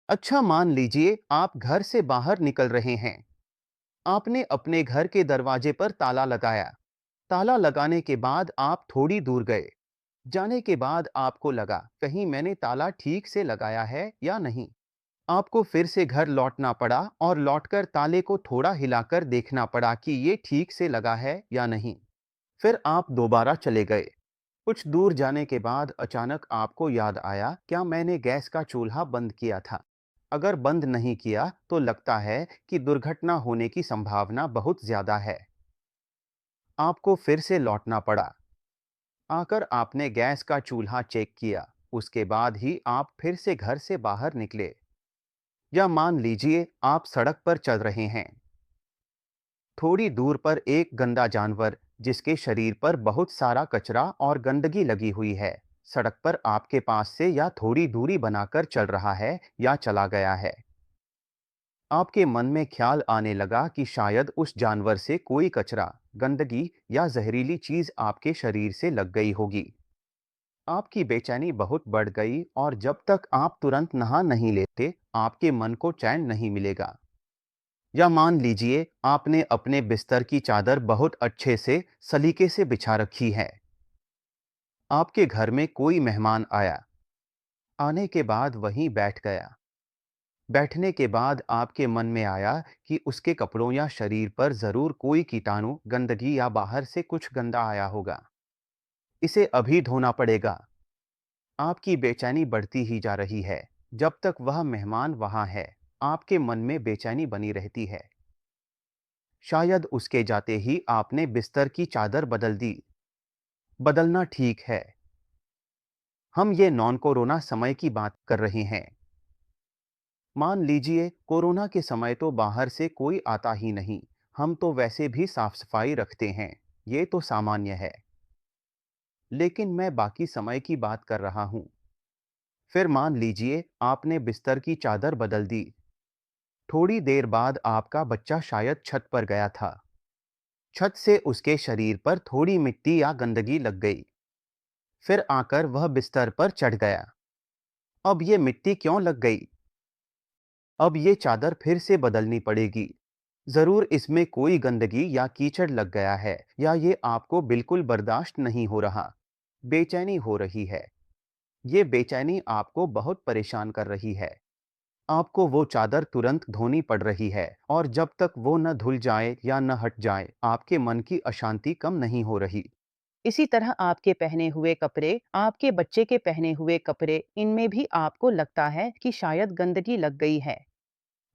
अच्छा, मान लीजिए आप घर से बाहर निकल रहे हैं। आपने अपने घर के दरवाजे पर ताला लगाया। ताला लगाने के बाद आप थोड़ी दूर गए। जाने के बाद आपको लगा कहीं मैंने ताला ठीक से लगाया है या नहीं। आपको फिर से घर लौटना पड़ा और लौटकर ताले को थोड़ा हिलाकर देखना पड़ा कि ये ठीक से लगा है या नहीं। फिर आप दोबारा चले गए। कुछ दूर जाने के बाद अचानक आपको याद आया, क्या मैंने गैस का चूल्हा बंद किया था? अगर बंद नहीं किया तो लगता है कि दुर्घटना होने की संभावना बहुत ज्यादा है। आपको फिर से लौटना पड़ा। आकर आपने गैस का चूल्हा चेक किया। उसके बाद ही आप फिर से घर से बाहर निकले। या मान लीजिए आप सड़क पर चल रहे हैं। थोड़ी दूर पर एक गंदा जानवर, जिसके शरीर पर बहुत सारा कचरा और गंदगी लगी हुई है, सड़क पर आपके पास से या थोड़ी दूरी बनाकर चल रहा है या चला गया है। आपके मन में ख्याल आने लगा कि शायद उस जानवर से कोई कचरा, गंदगी या जहरीली चीज आपके शरीर से लग गई होगी। आपकी बेचैनी बहुत बढ़ गई और जब तक आप तुरंत नहा नहीं लेते, आपके मन को चैन नहीं मिलेगा। या मान लीजिए आपने अपने बिस्तर की चादर बहुत अच्छे से सलीके से बिछा रखी है। आपके घर में कोई मेहमान आया। आने के बाद वहीं बैठ गया। बैठने के बाद आपके मन में आया कि उसके कपड़ों या शरीर पर जरूर कोई कीटाणु, गंदगी या बाहर से कुछ गंदा आया होगा। इसे अभी धोना पड़ेगा। आपकी बेचैनी बढ़ती ही जा रही है। जब तक वह मेहमान वहां है, आपके मन में बेचैनी बनी रहती है। शायद उसके जाते ही आपने बिस्तर की चादर बदल दी। बदलना ठीक है। हम ये नॉन कोरोना समय की बात कर रहे हैं। मान लीजिए कोरोना के समय तो बाहर से कोई आता ही नहीं। हम तो वैसे भी साफ सफाई रखते हैं। ये तो सामान्य है। लेकिन मैं बाकी समय की बात कर रहा हूं। फिर मान लीजिए आपने बिस्तर की चादर बदल दी। थोड़ी देर बाद आपका बच्चा शायद छत पर गया था। छत से उसके शरीर पर थोड़ी मिट्टी या गंदगी लग गई। फिर आकर वह बिस्तर पर चढ़ गया। अब ये मिट्टी क्यों लग गई? अब ये चादर फिर से बदलनी पड़ेगी। जरूर इसमें कोई गंदगी या कीचड़ लग गया है, या ये आपको बिल्कुल बर्दाश्त नहीं हो रहा। बेचैनी हो रही है। ये बेचैनी आपको बहुत परेशान कर रही है। आपको वो चादर तुरंत धोनी पड़ रही है, और जब तक वो न धुल जाए या न हट जाए, आपके मन की अशांति कम नहीं हो रही। इसी तरह आपके पहने हुए कपड़े, आपके बच्चे के पहने हुए कपड़े, इनमें भी आपको लगता है कि शायद गंदगी लग गई है।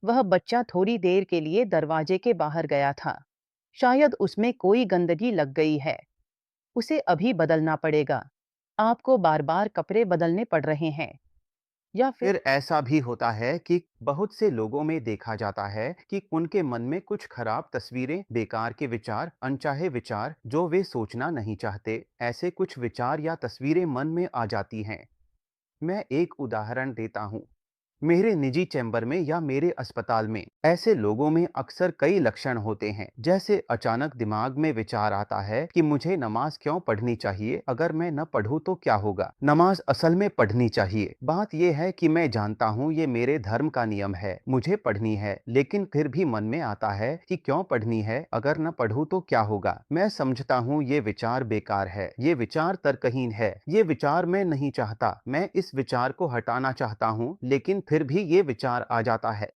वह बच्चा थोड़ी देर के लिए दरवाजे के बाहर गया था। शायद उसमें कोई गंदगी लग गई है। उसे अभी बदलना पड़ेगा। आपको बार-बार कपड़े बदलने पड़ रहे हैं। या फिर फिर ऐसा भी होता है कि बहुत से लोगों में देखा जाता है कि उनके मन में कुछ खराब तस्वीरें, बेकार के विचार, अनचाहे विचार जो वे सोचना नहीं चाहते, ऐसे कुछ विचार या तस्वीरें मन में आ जाती हैं। मैं एक उदाहरण देता हूँ। मेरे निजी चैम्बर में या मेरे अस्पताल में ऐसे लोगों में अक्सर कई लक्षण होते हैं, जैसे अचानक दिमाग में विचार आता है कि मुझे नमाज क्यों पढ़नी चाहिए, अगर मैं न पढ़ूं तो क्या होगा। नमाज असल में पढ़नी चाहिए। बात यह है कि मैं जानता हूँ ये मेरे धर्म का नियम है, मुझे पढ़नी है, लेकिन फिर भी मन में आता है कि क्यों पढ़नी है, अगर न पढ़ूं तो क्या होगा। मैं समझता हूँ ये विचार बेकार है, ये विचार तर्कहीन है, ये विचार मैं नहीं चाहता। मैं इस विचार को हटाना चाहता हूँ, लेकिन फिर भी ये विचार आ जाता है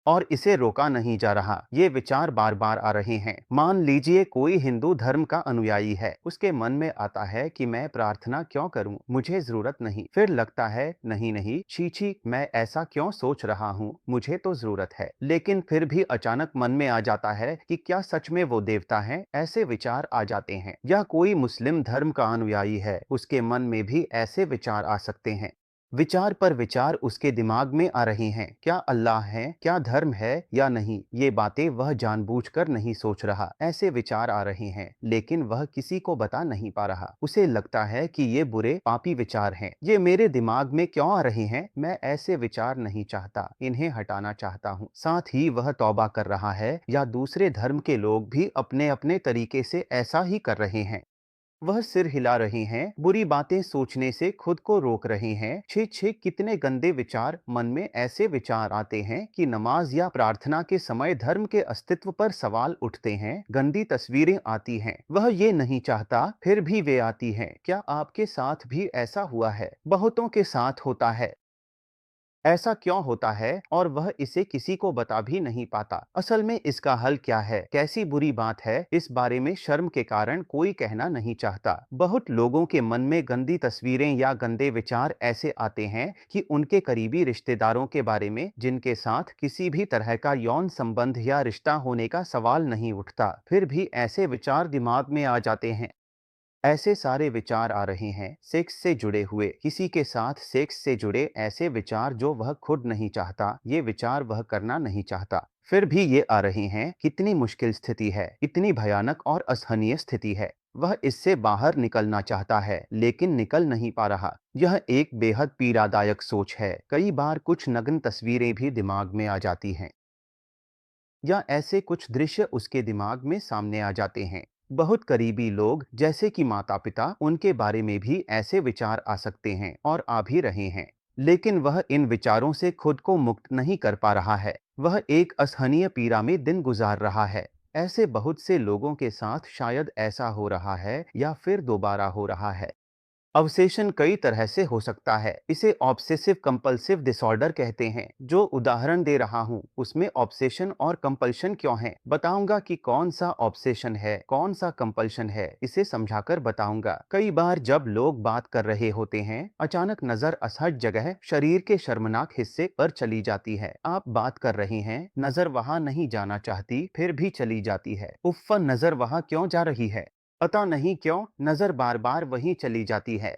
और इसे रोका नहीं जा रहा। ये विचार बार बार आ रहे हैं। मान लीजिए कोई हिंदू धर्म का अनुयायी है। उसके मन में आता है कि मैं प्रार्थना क्यों करूं, मुझे जरूरत नहीं। फिर लगता है नहीं नहीं, छी छी, मैं ऐसा क्यों सोच रहा हूं, मुझे तो जरूरत है। लेकिन फिर भी अचानक मन में आ जाता है कि क्या सच में वो देवता है। ऐसे विचार आ जाते हैं। या कोई मुस्लिम धर्म का अनुयायी है, उसके मन में भी ऐसे विचार आ सकते हैं। विचार पर विचार उसके दिमाग में आ रहे हैं। क्या अल्लाह है, क्या धर्म है या नहीं, ये बातें वह जानबूझकर नहीं सोच रहा। ऐसे विचार आ रहे हैं, लेकिन वह किसी को बता नहीं पा रहा। उसे लगता है कि ये बुरे पापी विचार हैं। ये मेरे दिमाग में क्यों आ रहे हैं, मैं ऐसे विचार नहीं चाहता, इन्हें हटाना चाहता हूँ। साथ ही वह तौबा कर रहा है। या दूसरे धर्म के लोग भी अपने अपने तरीके से ऐसा ही कर रहे हैं। वह सिर हिला रही हैं, बुरी बातें सोचने से खुद को रोक रही हैं। छे छे कितने गंदे विचार मन में ऐसे विचार आते हैं कि नमाज या प्रार्थना के समय धर्म के अस्तित्व पर सवाल उठते हैं। गंदी तस्वीरें आती हैं, वह ये नहीं चाहता फिर भी वे आती हैं। क्या आपके साथ भी ऐसा हुआ है? बहुतों के साथ होता है। ऐसा क्यों होता है और वह इसे किसी को बता भी नहीं पाता? असल में इसका हल क्या है? कैसी बुरी बात है? इस बारे में शर्म के कारण कोई कहना नहीं चाहता। बहुत लोगों के मन में गंदी तस्वीरें या गंदे विचार ऐसे आते हैं कि उनके करीबी रिश्तेदारों के बारे में जिनके साथ किसी भी तरह का यौन संबंध या रिश्ता होने का सवाल नहीं उठता, फिर भी ऐसे विचार दिमाग में आ जाते हैं। ऐसे सारे विचार आ रहे हैं सेक्स से जुड़े हुए, किसी के साथ सेक्स से जुड़े ऐसे विचार जो वह खुद नहीं चाहता, ये विचार वह करना नहीं चाहता, फिर भी ये आ रहे हैं। कितनी मुश्किल स्थिति है, इतनी भयानक और असहनीय स्थिति है। वह इससे बाहर निकलना चाहता है लेकिन निकल नहीं पा रहा। यह एक बेहद पीड़ादायक सोच है। कई बार कुछ नग्न तस्वीरें भी दिमाग में आ जाती हैं या ऐसे कुछ दृश्य उसके दिमाग में सामने आ जाते हैं। बहुत करीबी लोग जैसे कि माता पिता, उनके बारे में भी ऐसे विचार आ सकते हैं और आ भी रहे हैं। लेकिन वह इन विचारों से खुद को मुक्त नहीं कर पा रहा है। वह एक असहनीय पीड़ा में दिन गुजार रहा है। ऐसे बहुत से लोगों के साथ शायद ऐसा हो रहा है या फिर दोबारा हो रहा है। अवसेशन कई तरह से हो सकता है। इसे ऑब्सेसिव कंपल्सिव डिसऑर्डर कहते हैं। जो उदाहरण दे रहा हूँ उसमें ऑब्सेशन और कंपल्शन क्यों है, बताऊंगा कि कौन सा ऑब्सेशन है कौन सा कंपल्शन है, इसे समझाकर बताऊंगा। कई बार जब लोग बात कर रहे होते हैं, अचानक नजर असहज जगह शरीर के शर्मनाक हिस्से पर चली जाती है। आप बात कर रहे हैं, नजर वहां नहीं जाना चाहती, फिर भी चली जाती है। उफ़, नजर वहां क्यों जा रही है? पता नहीं क्यों नजर बार बार वहीं चली जाती है।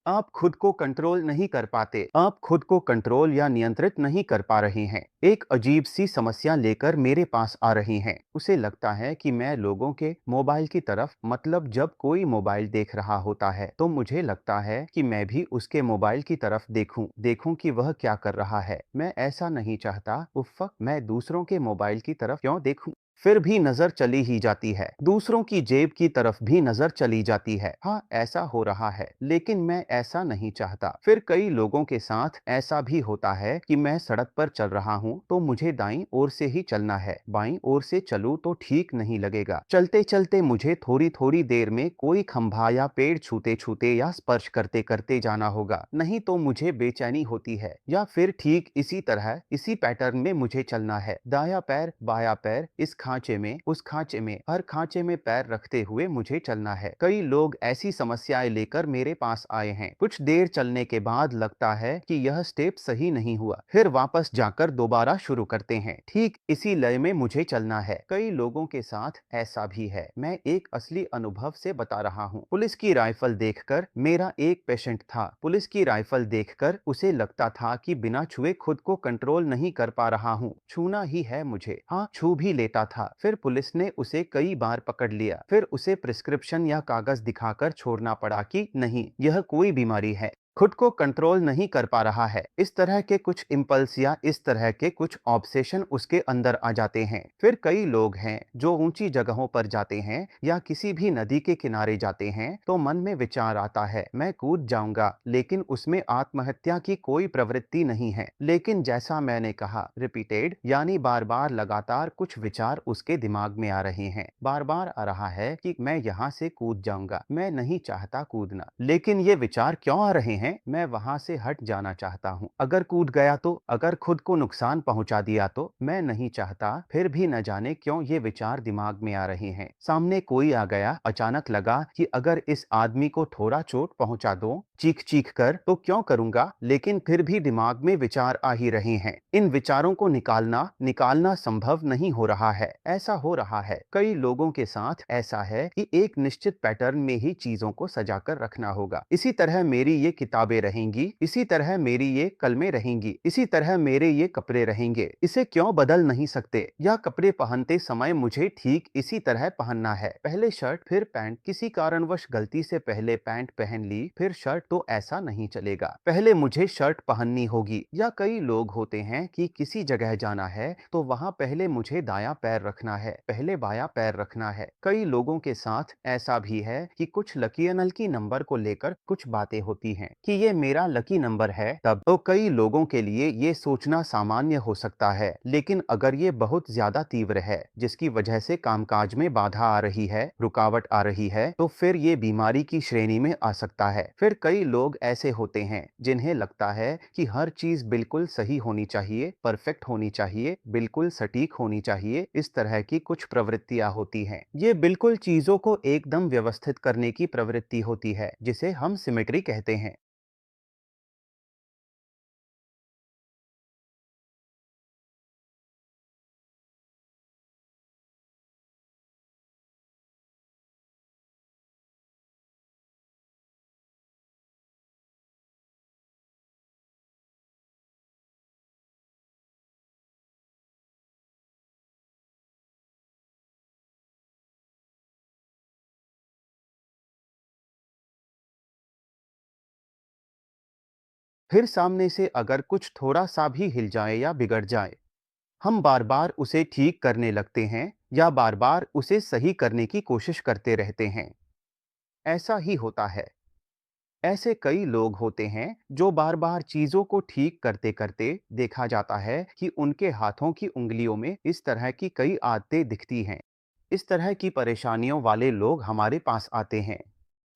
आप खुद को कंट्रोल नहीं कर पाते, आप खुद को कंट्रोल या नियंत्रित नहीं कर पा रहे हैं। एक अजीब सी समस्या लेकर मेरे पास आ रही हैं। उसे लगता है कि मैं लोगों के मोबाइल की तरफ, मतलब जब कोई मोबाइल देख रहा होता है तो मुझे लगता है कि मैं भी उसके मोबाइल की तरफ देखूं देखूं कि वह क्या कर रहा है। मैं ऐसा नहीं चाहता। उफ़, मैं दूसरों के मोबाइल की तरफ क्यों देखूं? फिर भी नजर चली ही जाती है। दूसरों की जेब की तरफ भी नजर चली जाती है। हाँ, ऐसा हो रहा है लेकिन मैं ऐसा नहीं चाहता। फिर कई लोगों के साथ ऐसा भी होता है कि मैं सड़क पर चल रहा हूँ तो मुझे दाईं ओर से ही चलना है, बाईं ओर से चलूं तो ठीक नहीं लगेगा। चलते चलते मुझे थोड़ी थोड़ी देर में कोई खंभा या पेड़ छूते छूते या स्पर्श करते करते जाना होगा, नहीं तो मुझे बेचैनी होती है। या फिर ठीक इसी तरह इसी पैटर्न में मुझे चलना है। दायां पैर बायां पैर, इस खांचे में उस खांचे में, हर खांचे में पैर रखते हुए मुझे चलना है। कई लोग ऐसी समस्याएं लेकर मेरे पास आए हैं। कुछ देर चलने के बाद लगता है कि यह स्टेप सही नहीं हुआ, फिर वापस जाकर दोबारा शुरू करते हैं। ठीक इसी लय में मुझे चलना है। कई लोगों के साथ ऐसा भी है। मैं एक असली अनुभव से बता रहा हूँ। पुलिस की राइफल देखकर, मेरा एक पेशेंट था, पुलिस की राइफल देखकर उसे लगता था कि बिना छुए खुद को कंट्रोल नहीं कर पा रहा हूँ, छूना ही है मुझे। हाँ, छू भी लेता था। फिर पुलिस ने उसे कई बार पकड़ लिया, फिर उसे प्रिस्क्रिप्शन या कागज दिखाकर छोड़ना पड़ा कि नहीं, यह कोई बीमारी है, खुद को कंट्रोल नहीं कर पा रहा है। इस तरह के कुछ इम्पल्स या इस तरह के कुछ ऑब्सेशन उसके अंदर आ जाते हैं। फिर कई लोग हैं जो ऊंची जगहों पर जाते हैं या किसी भी नदी के किनारे जाते हैं तो मन में विचार आता है, मैं कूद जाऊंगा, लेकिन उसमें आत्महत्या की कोई प्रवृत्ति नहीं है। लेकिन जैसा मैंने कहा, रिपीटेड यानी बार बार लगातार कुछ विचार उसके दिमाग में आ रहे हैं। बार बार आ रहा है कि मैं यहाँ से कूद जाऊंगा, मैं नहीं चाहता कूदना। लेकिन ये विचार क्यों आ रहे हैं? मैं वहां से हट जाना चाहता हूँ। अगर कूद गया तो, अगर खुद को नुकसान पहुंचा दिया तो, मैं नहीं चाहता। फिर भी न जाने क्यों ये विचार दिमाग में आ रहे हैं। सामने कोई आ गया, अचानक लगा कि अगर इस आदमी को थोड़ा चोट पहुंचा दो चीख चीख कर तो क्यों करूंगा, लेकिन फिर भी दिमाग में विचार आ ही रहे हैं। इन विचारों को निकालना संभव नहीं हो रहा है। ऐसा हो रहा है, कई लोगों के साथ ऐसा है कि एक निश्चित पैटर्न में ही चीजों को सजाकर रखना होगा। इसी तरह मेरी ये किताबें रहेंगी, इसी तरह मेरी ये कलमें रहेंगी, इसी तरह मेरे ये कपड़े रहेंगे। इसे क्यों बदल नहीं सकते? या कपड़े पहनते समय मुझे ठीक इसी तरह पहनना है, पहले शर्ट फिर पैंट, किसी कारणवश गलती से पहले पैंट पहन ली फिर शर्ट तो ऐसा नहीं चलेगा, पहले मुझे शर्ट पहननी होगी। या कई लोग होते हैं कि किसी जगह जाना है तो वहां पहले मुझे दायां पैर रखना है, पहले बायां पैर रखना है। कई लोगों के साथ ऐसा भी है कि कुछ लकी अनलकी नंबर को लेकर कुछ बातें होती हैं कि ये मेरा लकी नंबर है। तब तो कई लोगों के लिए ये सोचना सामान्य हो सकता है, लेकिन अगर ये बहुत ज्यादा तीव्र है जिसकी वजह से कामकाज में बाधा आ रही है, रुकावट आ रही है, तो फिर ये बीमारी की श्रेणी में आ सकता है। फिर कई लोग ऐसे होते हैं जिन्हें लगता है कि हर चीज बिल्कुल सही होनी चाहिए, परफेक्ट होनी चाहिए, बिल्कुल सटीक होनी चाहिए। इस तरह की कुछ प्रवृत्तियां होती हैं। ये बिल्कुल चीजों को एकदम व्यवस्थित करने की प्रवृत्ति होती है जिसे हम सिमेट्री कहते हैं। फिर सामने से अगर कुछ थोड़ा सा भी हिल जाए या बिगड़ जाए, हम बार बार उसे ठीक करने लगते हैं या बार बार उसे सही करने की कोशिश करते रहते हैं। ऐसा ही होता है। ऐसे कई लोग होते हैं जो बार बार चीजों को ठीक करते करते देखा जाता है कि उनके हाथों की उंगलियों में इस तरह की कई आदतें दिखती हैं। इस तरह की परेशानियों वाले लोग हमारे पास आते हैं।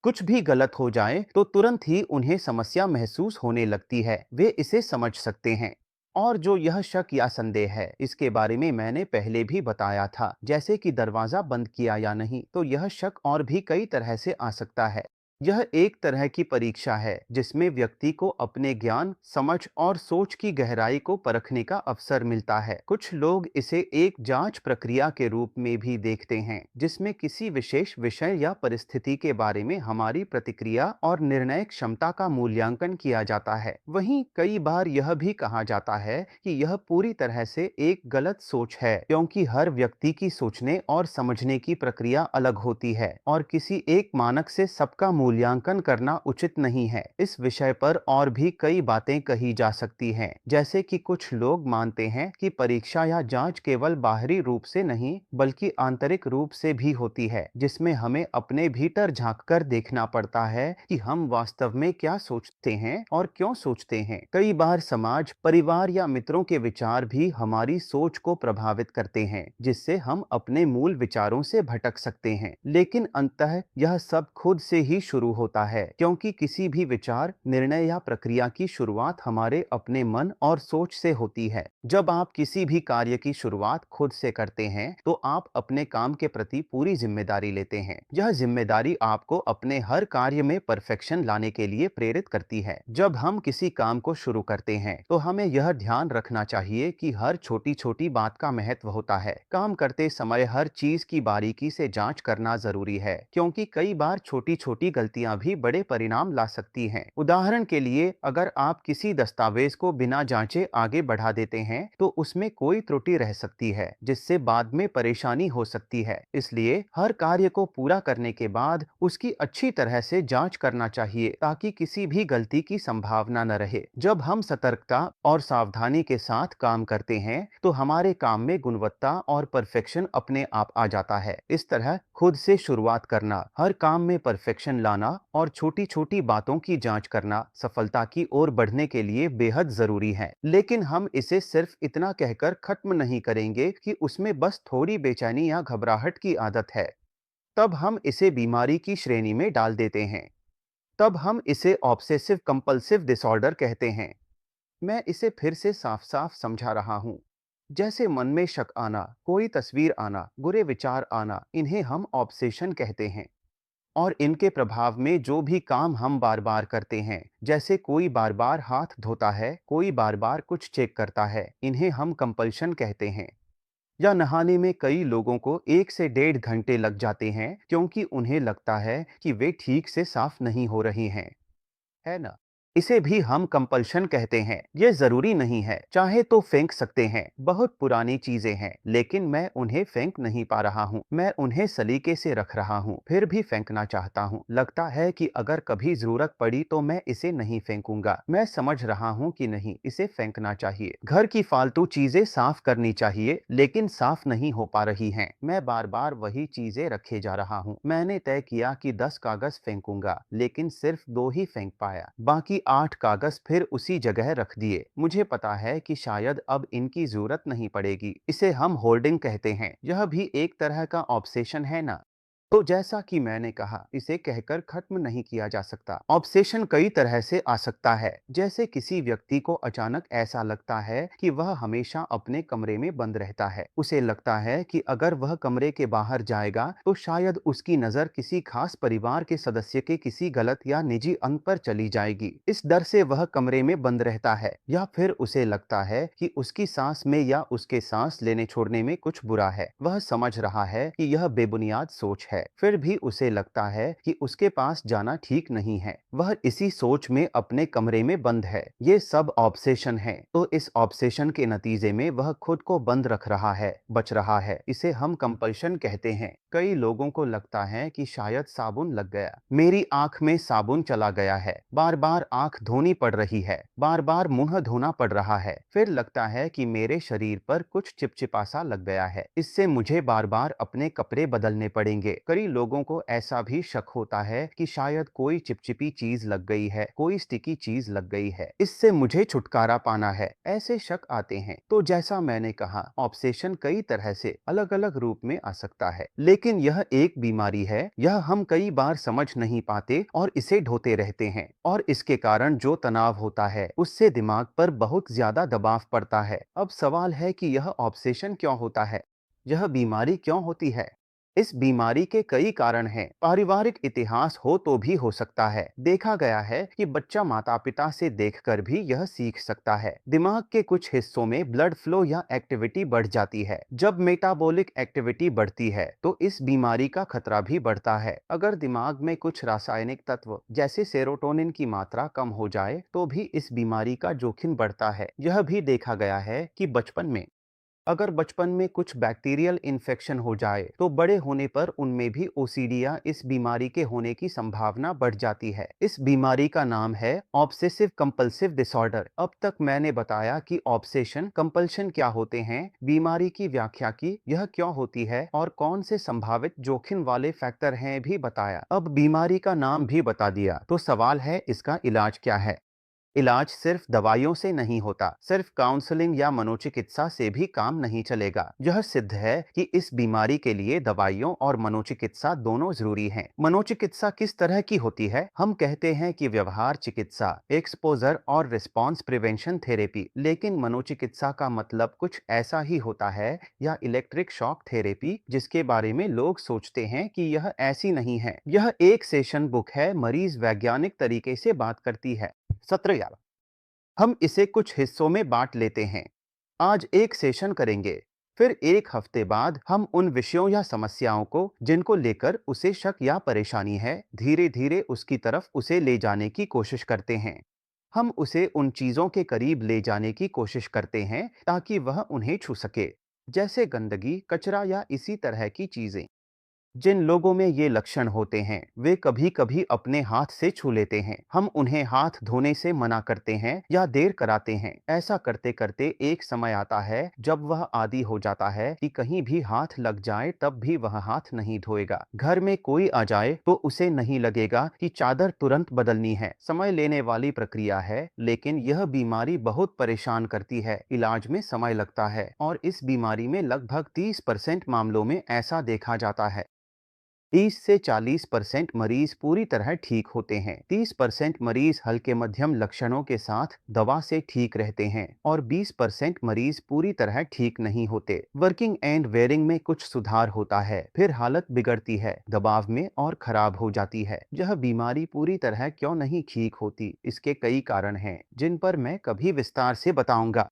कुछ भी गलत हो जाए तो तुरंत ही उन्हें समस्या महसूस होने लगती है, वे इसे समझ सकते हैं। और जो यह शक या संदेह है, इसके बारे में मैंने पहले भी बताया था, जैसे कि दरवाजा बंद किया या नहीं, तो यह शक और भी कई तरह से आ सकता है। यह एक तरह की परीक्षा है जिसमें व्यक्ति को अपने ज्ञान, समझ और सोच की गहराई को परखने का अवसर मिलता है। कुछ लोग इसे एक जांच प्रक्रिया के रूप में भी देखते हैं जिसमें किसी विशेष विषय या परिस्थिति के बारे में हमारी प्रतिक्रिया और निर्णय क्षमता का मूल्यांकन किया जाता है। वहीं कई बार यह भी कहा जाता है कि यह पूरी तरह से एक गलत सोच है, क्योंकि हर व्यक्ति की सोचने और समझने की प्रक्रिया अलग होती है और किसी एक मानक से सबका मूल्यांकन करना उचित नहीं है। इस विषय पर और भी कई बातें कही जा सकती हैं, जैसे कि कुछ लोग मानते हैं कि परीक्षा या जांच केवल बाहरी रूप से नहीं बल्कि आंतरिक रूप से भी होती है, जिसमें हमें अपने भीतर झांककर देखना पड़ता है कि हम वास्तव में क्या सोचते हैं और क्यों सोचते हैं। कई बार समाज, परिवार या मित्रों के विचार भी हमारी सोच को प्रभावित करते हैं, जिससे हम अपने मूल विचारों से भटक सकते हैं। लेकिन अंततः यह सब खुद से ही शुरू होता है, क्योंकि किसी भी विचार, निर्णय या प्रक्रिया की शुरुआत हमारे अपने मन और सोच से होती है। जब आप किसी भी कार्य की शुरुआत खुद से करते हैं तो आप अपने काम के प्रति पूरी जिम्मेदारी लेते हैं। यह जिम्मेदारी आपको अपने हर कार्य में परफेक्शन लाने के लिए प्रेरित करती है। जब हम किसी काम को शुरू करते हैं तो हमें यह ध्यान रखना चाहिए कि हर छोटी छोटी बात का महत्व होता है। काम करते समय हर चीज की बारीकी से जांच करना जरूरी है, क्योंकि कई बार छोटी छोटी गलतियां भी बड़े परिणाम ला सकती हैं। उदाहरण के लिए, अगर आप किसी दस्तावेज को बिना जांचे आगे बढ़ा देते हैं तो उसमें कोई त्रुटि रह सकती है जिससे बाद में परेशानी हो सकती है। इसलिए हर कार्य को पूरा करने के बाद उसकी अच्छी तरह से जांच करना चाहिए ताकि किसी भी गलती की संभावना न रहे। जब हम सतर्कता और सावधानी के साथ काम करते हैं तो हमारे काम में गुणवत्ता और परफेक्शन अपने आप आ जाता है। इस तरह खुद से शुरुआत करना, हर काम में परफेक्शन लाना और छोटी छोटी बातों की जांच करना सफलता की ओर बढ़ने के लिए बेहद जरूरी है। लेकिन हम इसे सिर्फ इतना कहकर खत्म नहीं करेंगे कि उसमें बस थोड़ी बेचैनी या घबराहट की आदत है। तब हम इसे बीमारी की श्रेणी में डाल देते हैं। तब हम इसे ऑब्सेसिव कंपल्सिव डिसऑर्डर कहते हैं। मैं इसे फिर से साफ साफ समझा रहा हूं। जैसे मन में शक आना, कोई तस्वीर आना, बुरे विचार आना, इन्हें हम ऑब्सेशन कहते हैं। और इनके प्रभाव में जो भी काम हम बार बार करते हैं, जैसे कोई बार बार हाथ धोता है, कोई बार बार कुछ चेक करता है, इन्हें हम कंपल्शन कहते हैं। या नहाने में कई लोगों को 1 से 1.5 घंटे लग जाते हैं क्योंकि उन्हें लगता है कि वे ठीक से साफ नहीं हो रही हैं, है ना? इसे भी हम कंपल्शन कहते हैं। ये जरूरी नहीं है, चाहे तो फेंक सकते हैं। बहुत पुरानी चीजें हैं, लेकिन मैं उन्हें फेंक नहीं पा रहा हूँ। मैं उन्हें सलीके से रख रहा हूँ, फिर भी फेंकना चाहता हूँ। लगता है कि अगर कभी जरूरत पड़ी तो मैं इसे नहीं फेंकूंगा। मैं समझ रहा हूँ कि नहीं, इसे फेंकना चाहिए। घर की फालतू चीजें साफ करनी चाहिए, लेकिन साफ नहीं हो पा रही हैं। मैं बार बार वही चीजें रखे जा रहा हूँ। मैंने तय किया कि 10 कागज फेंकूंगा, लेकिन सिर्फ 2 ही फेंक पाया। बाकी 8 कागज फिर उसी जगह रख दिए। मुझे पता है कि शायद अब इनकी जरूरत नहीं पड़ेगी। इसे हम होल्डिंग कहते हैं। यह भी एक तरह का ऑब्सेशन है ना। तो जैसा कि मैंने कहा, इसे कहकर खत्म नहीं किया जा सकता। ऑब्सेशन कई तरह से आ सकता है। जैसे किसी व्यक्ति को अचानक ऐसा लगता है कि वह हमेशा अपने कमरे में बंद रहता है। उसे लगता है कि अगर वह कमरे के बाहर जाएगा तो शायद उसकी नजर किसी खास परिवार के सदस्य के किसी गलत या निजी अंग पर चली जाएगी। इस डर से वह कमरे में बंद रहता है। या फिर उसे लगता है कि उसकी सांस में या उसके सांस लेने छोड़ने में कुछ बुरा है। वह समझ रहा है कि यह बेबुनियाद सोच है, फिर भी उसे लगता है कि उसके पास जाना ठीक नहीं है। वह इसी सोच में अपने कमरे में बंद है। ये सब ऑब्सेशन है। तो इस ऑब्सेशन के नतीजे में वह खुद को बंद रख रहा है, बच रहा है। इसे हम कंपल्शन कहते हैं। कई लोगों को लगता है कि शायद साबुन लग गया, मेरी आंख में साबुन चला गया है, बार बार आंख धोनी पड़ रही है, बार बार मुंह धोना पड़ रहा है। फिर लगता है कि मेरे शरीर पर कुछ चिपचिपा सा लग गया है, इससे मुझे बार बार अपने कपड़े बदलने पड़ेंगे। कई लोगों को ऐसा भी शक होता है कि शायद कोई चिपचिपी चीज लग गई है, कोई स्टिकी चीज लग गई है, इससे मुझे छुटकारा पाना है। ऐसे शक आते हैं। तो जैसा मैंने कहा, ऑब्सेशन कई तरह से अलग अलग रूप में आ सकता है, लेकिन यह एक बीमारी है। यह हम कई बार समझ नहीं पाते और इसे ढोते रहते हैं, और इसके कारण जो तनाव होता है उससे दिमाग पर बहुत ज्यादा दबाव पड़ता है। अब सवाल है कि यह ऑब्सेशन क्यों होता है, यह बीमारी क्यों होती है। इस बीमारी के कई कारण हैं। पारिवारिक इतिहास हो तो भी हो सकता है। देखा गया है कि बच्चा माता पिता से देखकर भी यह सीख सकता है। दिमाग के कुछ हिस्सों में ब्लड फ्लो या एक्टिविटी बढ़ जाती है। जब मेटाबॉलिक एक्टिविटी बढ़ती है तो इस बीमारी का खतरा भी बढ़ता है। अगर दिमाग में कुछ रासायनिक तत्व जैसे सेरोटोनिन की मात्रा कम हो जाए तो भी इस बीमारी का जोखिम बढ़ता है। यह भी देखा गया है कि अगर बचपन में कुछ बैक्टीरियल इन्फेक्शन हो जाए तो बड़े होने पर उनमें भी ओसीडी या इस बीमारी के होने की संभावना बढ़ जाती है। इस बीमारी का नाम है ऑब्सेसिव कंपल्सिव डिसऑर्डर। अब तक मैंने बताया कि ऑब्सेशन कंपल्शन क्या होते हैं, बीमारी की व्याख्या की, यह क्यों होती है और कौन से संभावित जोखिम वाले फैक्टर हैं भी बताया। अब बीमारी का नाम भी बता दिया, तो सवाल है इसका इलाज क्या है। इलाज सिर्फ दवाइयों से नहीं होता, सिर्फ काउंसलिंग या मनोचिकित्सा से भी काम नहीं चलेगा। यह सिद्ध है कि इस बीमारी के लिए दवाइयों और मनोचिकित्सा दोनों जरूरी हैं। मनोचिकित्सा किस तरह की होती है? हम कहते हैं कि व्यवहार चिकित्सा, एक्सपोजर और रिस्पॉन्स प्रिवेंशन थेरेपी। लेकिन मनोचिकित्सा का मतलब कुछ ऐसा ही होता है, या इलेक्ट्रिक शॉक थेरेपी, जिसके बारे में लोग सोचते हैं कि यह ऐसी नहीं है। यह एक सेशन बुक है, मरीज वैज्ञानिक तरीके से बात करती है। सत्र 11। हम इसे कुछ हिस्सों में बांट लेते हैं। आज एक सेशन करेंगे, फिर एक हफ्ते बाद हम उन विषयों या समस्याओं को जिनको लेकर उसे शक या परेशानी है, धीरे धीरे उसकी तरफ उसे ले जाने की कोशिश करते हैं। हम उसे उन चीजों के करीब ले जाने की कोशिश करते हैं ताकि वह उन्हें छू सके, जैसे गंदगी, कचरा या इसी तरह की चीजें। जिन लोगों में ये लक्षण होते हैं वे कभी कभी अपने हाथ से छू लेते हैं। हम उन्हें हाथ धोने से मना करते हैं या देर कराते हैं। ऐसा करते करते एक समय आता है जब वह आदी हो जाता है कि कहीं भी हाथ लग जाए तब भी वह हाथ नहीं धोएगा। घर में कोई आ जाए तो उसे नहीं लगेगा कि चादर तुरंत बदलनी है। समय लेने वाली प्रक्रिया है, लेकिन यह बीमारी बहुत परेशान करती है। इलाज में समय लगता है और इस बीमारी में लगभग 30% मामलों में ऐसा देखा जाता है। 30 से 40% मरीज पूरी तरह ठीक होते हैं। 30% मरीज हल्के मध्यम लक्षणों के साथ दवा से ठीक रहते हैं और 20% मरीज पूरी तरह ठीक नहीं होते। वर्किंग एंड वेयरिंग में कुछ सुधार होता है, फिर हालत बिगड़ती है, दबाव में और खराब हो जाती है। यह बीमारी पूरी तरह क्यों नहीं ठीक होती, इसके कई कारण हैं जिन पर मैं कभी विस्तार से बताऊंगा।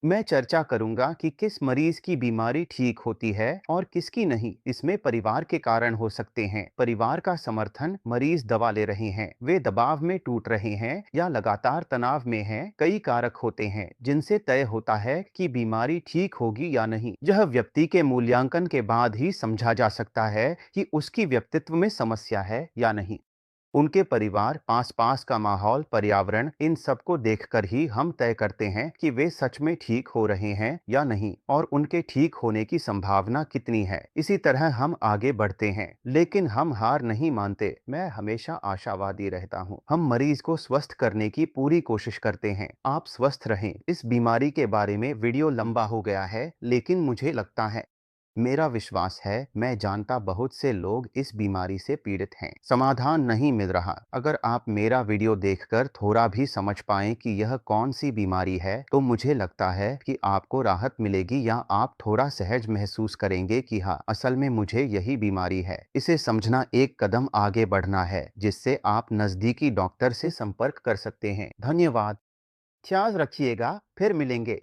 मैं चर्चा करूंगा कि किस मरीज की बीमारी ठीक होती है और किसकी नहीं। इसमें परिवार के कारण हो सकते हैं। परिवार का समर्थन, मरीज दवा ले रहे हैं, वे दबाव में टूट रहे हैं या लगातार तनाव में हैं। कई कारक होते हैं जिनसे तय होता है कि बीमारी ठीक होगी या नहीं। यह व्यक्ति के मूल्यांकन के बाद ही समझा जा सकता है कि उसकी व्यक्तित्व में समस्या है या नहीं। उनके परिवार, आसपास का माहौल, पर्यावरण, इन सबको देखकर ही हम तय करते हैं कि वे सच में ठीक हो रहे हैं या नहीं और उनके ठीक होने की संभावना कितनी है। इसी तरह हम आगे बढ़ते हैं, लेकिन हम हार नहीं मानते। मैं हमेशा आशावादी रहता हूँ। हम मरीज को स्वस्थ करने की पूरी कोशिश करते हैं। आप स्वस्थ रहें। इस बीमारी के बारे में वीडियो लंबा हो गया है, लेकिन मुझे लगता है, मेरा विश्वास है, मैं जानता बहुत से लोग इस बीमारी से पीड़ित हैं। समाधान नहीं मिल रहा। अगर आप मेरा वीडियो देखकर थोड़ा भी समझ पाएं कि यह कौन सी बीमारी है, तो मुझे लगता है कि आपको राहत मिलेगी या आप थोड़ा सहज महसूस करेंगे कि हाँ, असल में मुझे यही बीमारी है। इसे समझना एक कदम आगे बढ़ना है, जिससे आप नजदीकी डॉक्टर से संपर्क कर सकते हैं। धन्यवाद। ख्याल रखिएगा, फिर मिलेंगे।